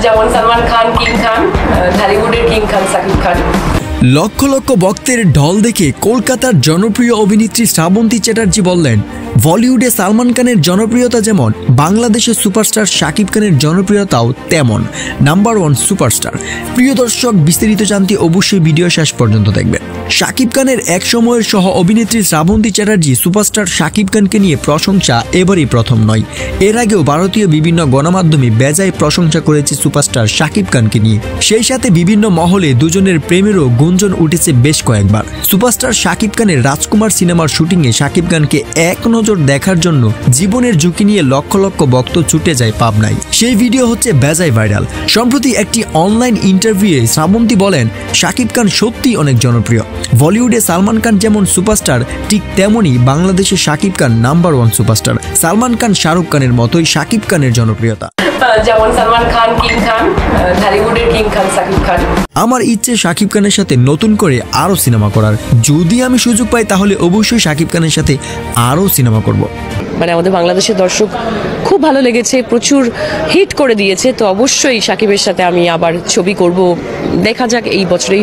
যেমন সালমান খান, কিং খান, ঢালিউডের কিং খান শাকিব খান। লক্ষ লক্ষ ভক্তের ঢল দেখে কলকাতার জনপ্রিয় অভিনেত্রী শ্রাবন্তী চ্যাটার্জি বললেন, বলিউডে সালমান খানের জনপ্রিয়তা যেমন বাংলাদেশের সুপারস্টার শাকিব খানের জনপ্রিয়তাও তেমন। Number 1 superstar. প্রিয় দর্শক, বিস্তারিত জানতে অবশ্যই ভিডিও শেষ পর্যন্ত দেখবেন। শাকিব খানের এক সময়ের সহ অভিনেত্রী শ্রাবন্তী চ্যাটার্জি সুপারস্টার শাকিব খানকে নিয়ে প্রশংসা এবারই প্রথম নয়। এর আগেও ভারতীয় বিভিন্ন গণমাধ্যমে বেজায় প্রশংসা করেছে সুপারস্টার শাকিব খানকে নিয়ে। সেই সাথে বিভিন্ন মহলে দুজনের প্রেমেরও গুঞ্জন উঠেছে বেশ কয়েকবার। সুপারস্টার শাকিব খানের রাজকুমার সিনেমার শুটিংয়ে শাকিব খানকে এক নজর দেখার জন্য জীবনের ঝুঁকি নিয়ে লক্ষ লক্ষ ভক্ত ছুটে যায় পাবনায়। সেই ভিডিও হচ্ছে বেজায় ভাইরাল। সম্প্রতি একটি অনলাইন ইন্টারভিউয়ে শ্রাবন্তী বলেন, শাকিব খান সত্যিই অনেক জনপ্রিয়। বলিউডে সালমান খান যেমন সুপারস্টার, ঠিক তেমনই বাংলাদেশে শাকিব খান নাম্বার 1 সুপারস্টার। সালমান খান শাহরুখ খানের মতোই শাকিব খানের জনপ্রিয়তা। যেমন সালমান খান, কিং খান, ঢালিউডের কিং খান শাকিব খান। আমার ইচ্ছে শাকিব খানের সাথে নতুন করে আরো সিনেমা করার। যদি আমি সুযোগ পাই তাহলে অবশ্যই শাকিব খানের সাথে আরো সিনেমা করব। মানে আমাদের বাংলাদেশের দর্শক খুব ভালো লেগেছে, প্রচুর হিট করে দিয়েছে, তো অবশ্যই শাকিবের সাথে আমি আবার ছবি করব। দেখা যাক এই বছরেই